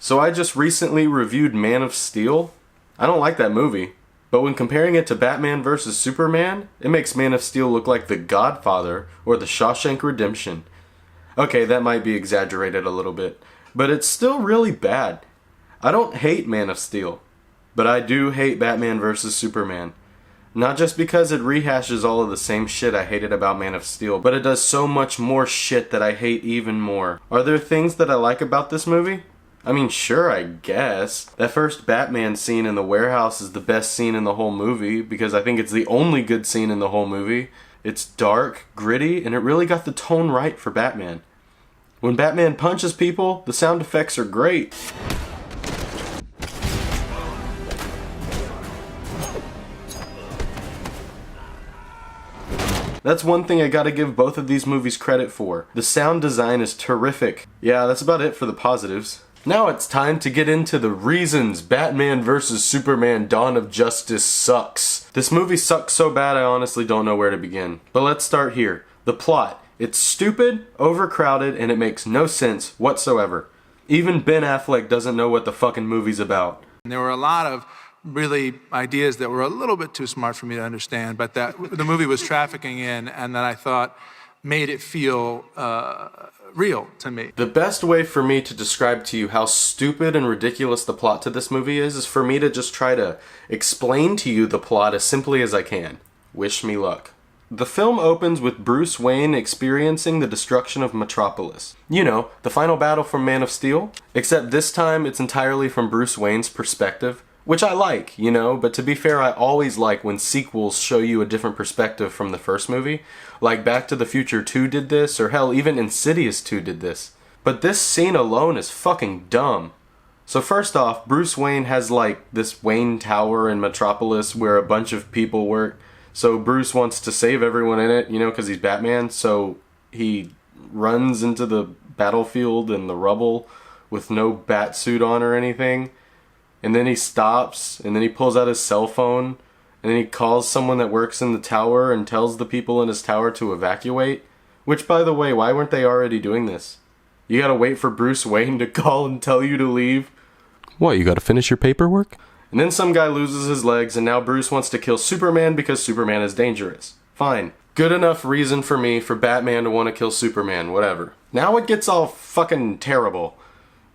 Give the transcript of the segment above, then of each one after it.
So I just recently reviewed Man of Steel. I don't like that movie, but when comparing it to Batman vs. Superman, it makes Man of Steel look like The Godfather or The Shawshank Redemption. Okay, that might be exaggerated a little bit, but it's still really bad. I don't hate Man of Steel, but I do hate Batman vs. Superman. Not just because it rehashes all of the same shit I hated about Man of Steel, but it does so much more shit that I hate even more. Are there things that I like about this movie? I mean, sure, I guess. That first Batman scene in the warehouse is the best scene in the whole movie, because I think it's the only good scene in the whole movie. It's dark, gritty, and it really got the tone right for Batman. When Batman punches people, the sound effects are great. That's one thing I gotta give both of these movies credit for. The sound design is terrific. Yeah, that's about it for the positives. Now it's time to get into the reasons Batman vs. Superman Dawn of Justice sucks. This movie sucks so bad I honestly don't know where to begin. But let's start here. The plot. It's stupid, overcrowded, and it makes no sense whatsoever. Even Ben Affleck doesn't know what the fucking movie's about. There were a lot of really ideas that were a little bit too smart for me to understand, but that the movie was trafficking in, and that I thought made it feel real to me. The best way for me to describe to you how stupid and ridiculous the plot to this movie is for me to just try to explain to you the plot as simply as I can. Wish me luck. The film opens with Bruce Wayne experiencing the destruction of Metropolis. You know, the final battle from Man of Steel, except this time it's entirely from Bruce Wayne's perspective. Which I like, you know, but to be fair, I always like when sequels show you a different perspective from the first movie. Like Back to the Future 2 did this, or hell, even Insidious 2 did this. But this scene alone is fucking dumb. So first off, Bruce Wayne has like this Wayne Tower in Metropolis where a bunch of people work. So Bruce wants to save everyone in it, you know, because he's Batman. So he runs into the battlefield in the rubble with no bat suit on or anything. And then he stops, and then he pulls out his cell phone, and then he calls someone that works in the tower and tells the people in his tower to evacuate. Which, by the way, why weren't they already doing this? You gotta wait for Bruce Wayne to call and tell you to leave? What, you gotta finish your paperwork? And then some guy loses his legs, and now Bruce wants to kill Superman because Superman is dangerous. Fine. Good enough reason for me for Batman to want to kill Superman, whatever. Now it gets all fucking terrible.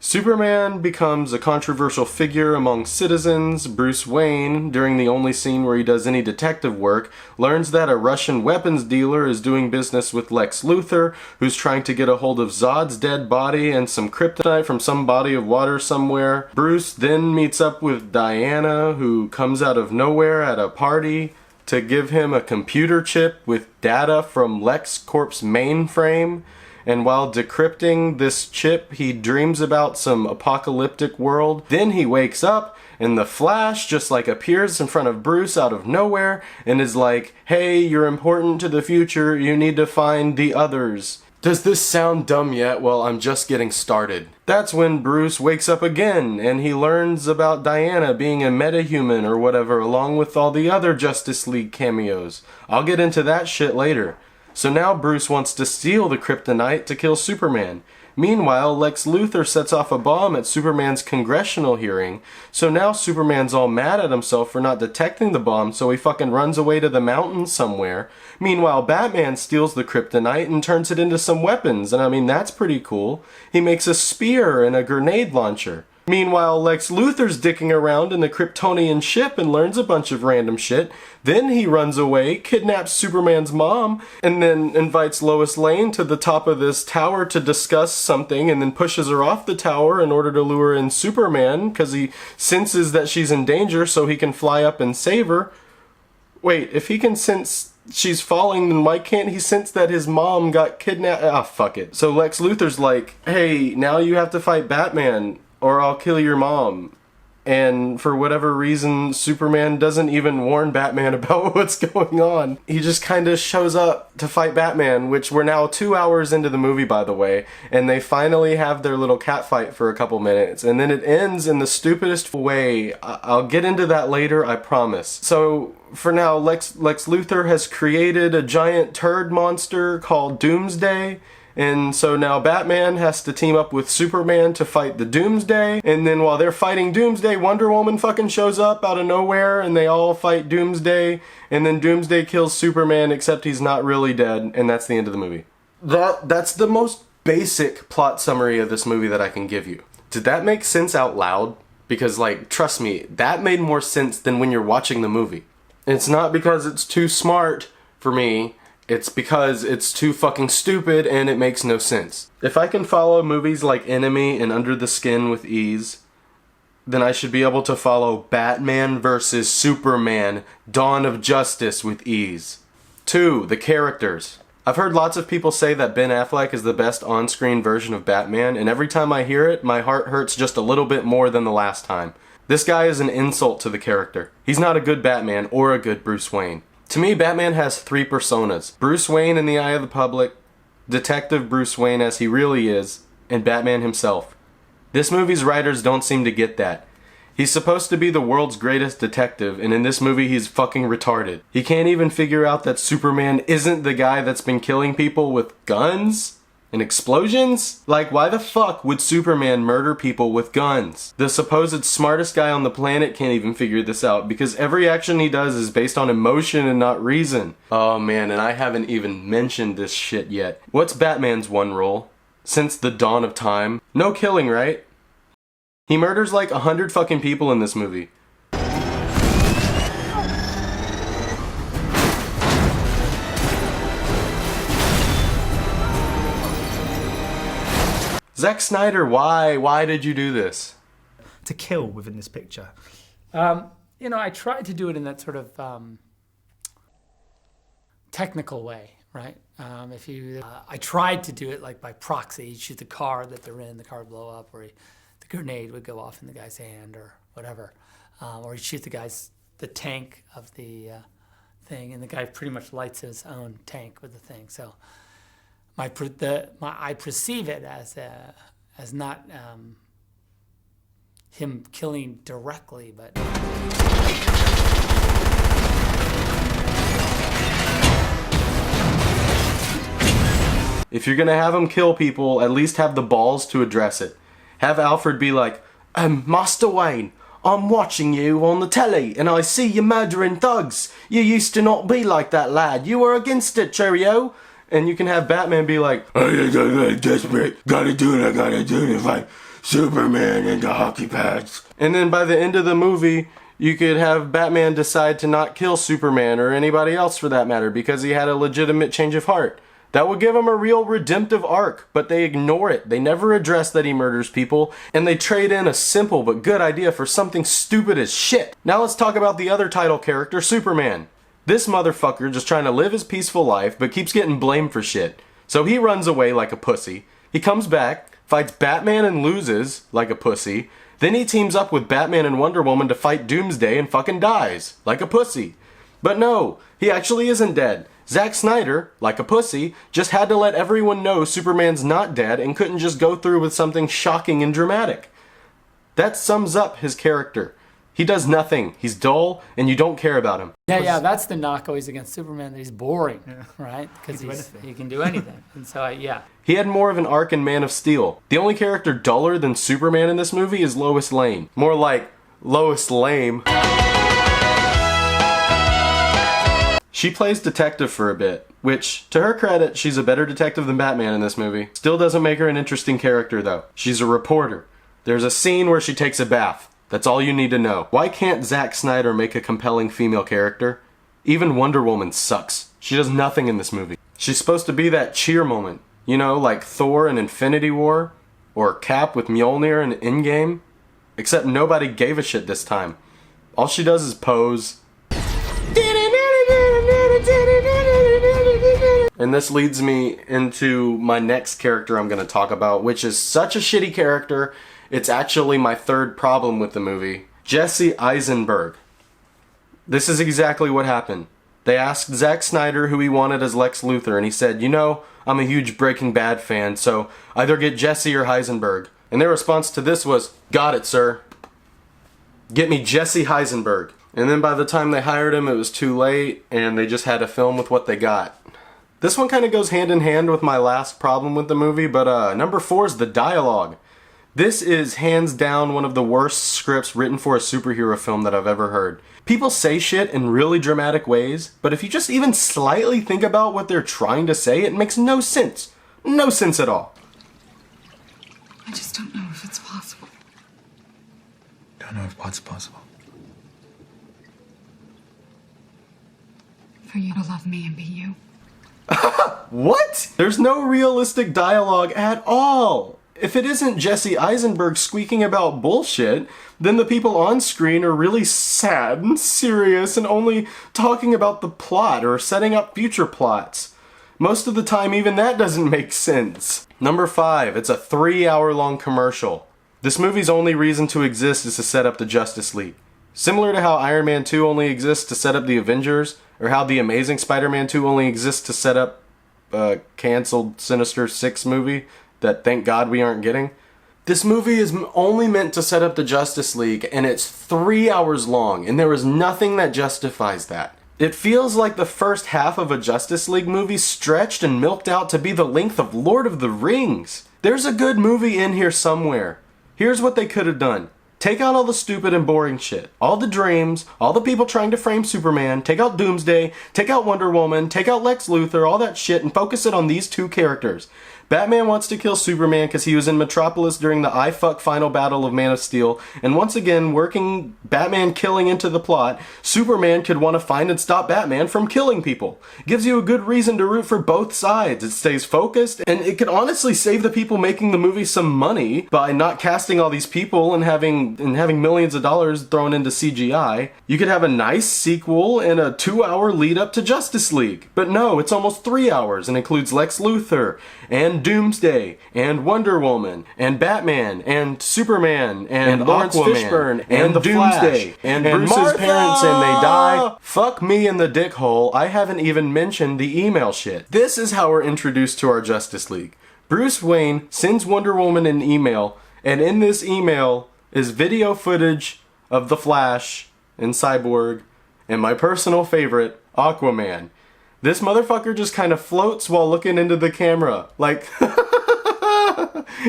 Superman becomes a controversial figure among citizens. Bruce Wayne, during the only scene where he does any detective work, learns that a Russian weapons dealer is doing business with Lex Luthor, who's trying to get a hold of Zod's dead body and some kryptonite from some body of water somewhere. Bruce then meets up with Diana, who comes out of nowhere at a party to give him a computer chip with data from LexCorp's mainframe. And while decrypting this chip, he dreams about some apocalyptic world. Then he wakes up, and the Flash just like appears in front of Bruce out of nowhere and is like, hey, you're important to the future, you need to find the others. Does this sound dumb yet? Well, I'm just getting started. That's when Bruce wakes up again, and he learns about Diana being a metahuman or whatever, along with all the other Justice League cameos. I'll get into that shit later. So now Bruce wants to steal the kryptonite to kill Superman. Meanwhile, Lex Luthor sets off a bomb at Superman's congressional hearing, so now Superman's all mad at himself for not detecting the bomb, so he fucking runs away to the mountains somewhere. Meanwhile, Batman steals the kryptonite and turns it into some weapons, and I mean, that's pretty cool. He makes a spear and a grenade launcher. Meanwhile, Lex Luthor's dicking around in the Kryptonian ship and learns a bunch of random shit. Then he runs away, kidnaps Superman's mom, and then invites Lois Lane to the top of this tower to discuss something, and then pushes her off the tower in order to lure in Superman, because he senses that she's in danger so he can fly up and save her. Wait, if he can sense she's falling, then why can't he sense that his mom got kidnapped? Ah, fuck it. So Lex Luthor's like, hey, now you have to fight Batman, or I'll kill your mom. And for whatever reason, Superman doesn't even warn Batman about what's going on. He just kind of shows up to fight Batman, which we're now 2 hours into the movie, by the way, and they finally have their little cat fight for a couple minutes, and then it ends in the stupidest way. I'll get into that later, I promise. So, for now, Lex Luthor has created a giant turd monster called Doomsday, And so now Batman has to team up with Superman to fight the Doomsday. And then while they're fighting Doomsday, Wonder Woman fucking shows up out of nowhere and they all fight Doomsday. And then Doomsday kills Superman, except he's not really dead. And that's the end of the movie. That's the most basic plot summary of this movie that I can give you. Did that make sense out loud? Because, like, trust me, that made more sense than when you're watching the movie. It's not because it's too smart for me. It's because it's too fucking stupid and it makes no sense. If I can follow movies like Enemy and Under the Skin with ease, then I should be able to follow Batman vs. Superman, Dawn of Justice with ease. 2. The characters. I've heard lots of people say that Ben Affleck is the best on-screen version of Batman, and every time I hear it, my heart hurts just a little bit more than the last time. This guy is an insult to the character. He's not a good Batman or a good Bruce Wayne. To me, Batman has 3 personas. Bruce Wayne in the eye of the public, Detective Bruce Wayne as he really is, and Batman himself. This movie's writers don't seem to get that. He's supposed to be the world's greatest detective, and in this movie he's fucking retarded. He can't even figure out that Superman isn't the guy that's been killing people with guns and explosions? Like, why the fuck would Superman murder people with guns? The supposed smartest guy on the planet can't even figure this out, because every action he does is based on emotion and not reason. Oh man, and I haven't even mentioned this shit yet. What's Batman's one rule? Since the dawn of time? No killing, right? He murders like 100 fucking people in this movie. Zack Snyder, why? Why did you do this? To kill within this picture. You know, I tried to do it in that sort of technical way, right? I tried to do it like by proxy. You'd shoot the car that they're in, the car would blow up, or the grenade would go off in the guy's hand, or whatever. Or you'd shoot the tank of the thing, and the guy pretty much lights his own tank with the thing. So I perceive it as not him killing directly, but. If you're gonna have him kill people, at least have the balls to address it. Have Alfred be like, Master Wayne, I'm watching you on the telly and I see you murdering thugs. You used to not be like that, lad. You were against it, cheerio. And you can have Batman be like, I got desperate, gotta do what I gotta do to fight Superman in the hockey pads. And then by the end of the movie, you could have Batman decide to not kill Superman or anybody else for that matter because he had a legitimate change of heart. That would give him a real redemptive arc, but they ignore it. They never address that he murders people, and they trade in a simple but good idea for something stupid as shit. Now let's talk about the other title character, Superman. This motherfucker just trying to live his peaceful life, but keeps getting blamed for shit. So he runs away like a pussy. He comes back, fights Batman and loses like a pussy. Then he teams up with Batman and Wonder Woman to fight Doomsday and fucking dies like a pussy. But no, he actually isn't dead. Zack Snyder, like a pussy, just had to let everyone know Superman's not dead and couldn't just go through with something shocking and dramatic. That sums up his character. He does nothing. He's dull, and you don't care about him. Yeah, that's the knock always against Superman, that he's boring, right? Because he can do anything. And so, yeah. He had more of an arc in Man of Steel. The only character duller than Superman in this movie is Lois Lane. More like Lois Lame. She plays detective for a bit, which, to her credit, she's a better detective than Batman in this movie. Still doesn't make her an interesting character, though. She's a reporter. There's a scene where she takes a bath. That's all you need to know. Why can't Zack Snyder make a compelling female character? Even Wonder Woman sucks. She does nothing in this movie. She's supposed to be that cheer moment. You know, like Thor in Infinity War, or Cap with Mjolnir in Endgame. Except nobody gave a shit this time. All she does is pose. And this leads me into my next character I'm going to talk about, which is such a shitty character, it's actually my third problem with the movie. Jesse Eisenberg. This is exactly what happened. They asked Zack Snyder who he wanted as Lex Luthor, and he said, you know, I'm a huge Breaking Bad fan, so either get Jesse or Heisenberg. And their response to this was, got it, sir. Get me Jesse Heisenberg. And then by the time they hired him, it was too late, and they just had to film with what they got. This one kind of goes hand in hand with my last problem with the movie, but number 4 is the dialogue. This is hands down one of the worst scripts written for a superhero film that I've ever heard. People say shit in really dramatic ways, but if you just even slightly think about what they're trying to say, it makes no sense. No sense at all. I just don't know if it's possible. Don't know if what's possible. For you to love me and be you. What? There's no realistic dialogue at all. If it isn't Jesse Eisenberg squeaking about bullshit, then the people on screen are really sad and serious and only talking about the plot or setting up future plots. Most of the time, even that doesn't make sense. Number 5, it's a 3-hour-long commercial. This movie's only reason to exist is to set up the Justice League. Similar to how Iron Man 2 only exists to set up the Avengers, or how The Amazing Spider-Man 2 only exists to set up a canceled Sinister Six movie that thank God we aren't getting. This movie is only meant to set up the Justice League, and it's 3 hours long, and there is nothing that justifies that. It feels like the first half of a Justice League movie stretched and milked out to be the length of Lord of the Rings. There's a good movie in here somewhere. Here's what they could have done. Take out all the stupid and boring shit. All the dreams, all the people trying to frame Superman, take out Doomsday, take out Wonder Woman, take out Lex Luthor, all that shit, and focus it on these 2 characters. Batman wants to kill Superman because he was in Metropolis during the I-fuck final battle of Man of Steel, and once again, working Batman killing into the plot, Superman could want to find and stop Batman from killing people. It gives you a good reason to root for both sides. It stays focused, and it could honestly save the people making the movie some money by not casting all these people and having millions of dollars thrown into CGI. You could have a nice sequel and a 2-hour lead up to Justice League. But no, it's almost 3 hours and includes Lex Luthor, and Doomsday, and Wonder Woman, and Batman, and Superman, and Lawrence Fishburne, and the Doomsday, and Bruce's Martha! parents, and they die. Fuck me in the dick hole, I haven't even mentioned the email shit. This is how we're introduced to our Justice League. Bruce Wayne sends Wonder Woman an email, and in this email is video footage of the Flash and Cyborg, and my personal favorite, Aquaman. This motherfucker just kind of floats while looking into the camera. Like,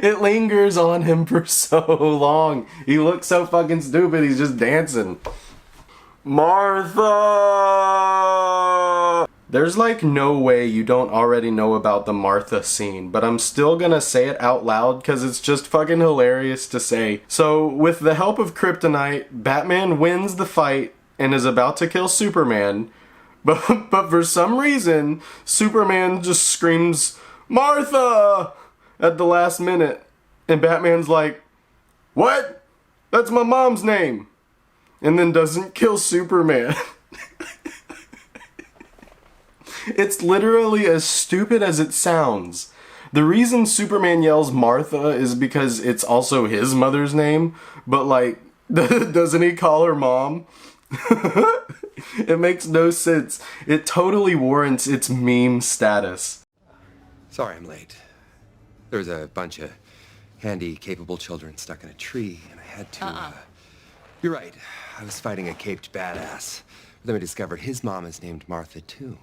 it lingers on him for so long. He looks so fucking stupid, he's just dancing. Martha! There's like no way you don't already know about the Martha scene, but I'm still gonna say it out loud because it's just fucking hilarious to say. So, with the help of Kryptonite, Batman wins the fight and is about to kill Superman. But for some reason, Superman just screams, "Martha!" at the last minute. And Batman's like, "What? That's my mom's name." And then doesn't kill Superman. It's literally as stupid as it sounds. The reason Superman yells Martha is because it's also his mother's name. But like, doesn't he call her mom? It makes no sense. It totally warrants its meme status. Sorry I'm late. There was a bunch of handy, capable children stuck in a tree, and I had to... You're right. I was fighting a caped badass. But then I discovered his mom is named Martha, too.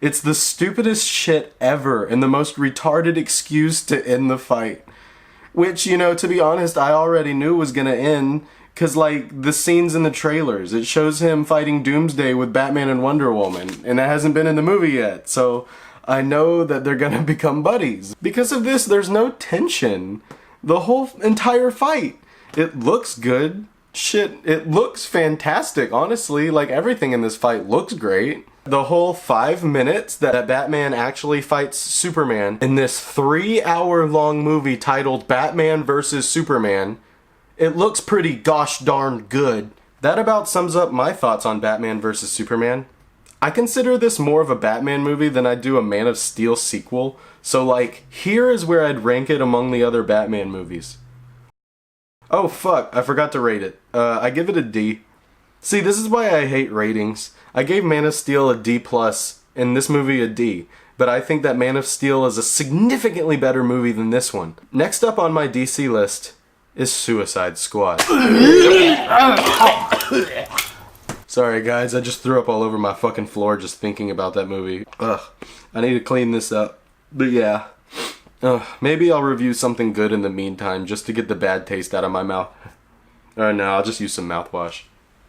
It's the stupidest shit ever, and the most retarded excuse to end the fight. Which, you know, to be honest, I already knew was gonna end. Cause like, the scenes in the trailers, it shows him fighting Doomsday with Batman and Wonder Woman, and that hasn't been in the movie yet, so I know that they're gonna become buddies. Because of this, there's no tension. The whole entire fight. It looks good. Shit, it looks fantastic, honestly. Like, everything in this fight looks great. The whole 5 minutes that Batman actually fights Superman in this 3-hour-long movie titled Batman vs. Superman, it looks pretty gosh darn good. That about sums up my thoughts on Batman vs. Superman. I consider this more of a Batman movie than I do a Man of Steel sequel, so like, here is where I'd rank it among the other Batman movies. Oh fuck, I forgot to rate it. I give it a D. See, this is why I hate ratings. I gave Man of Steel a D+, and this movie a D, but I think that Man of Steel is a significantly better movie than this one. Next up on my DC list is Suicide Squad. So Sorry guys, I just threw up all over my fucking floor just thinking about that movie. Ugh, I need to clean this up. But yeah, maybe I'll review something good in the meantime just to get the bad taste out of my mouth. No, I'll just use some mouthwash.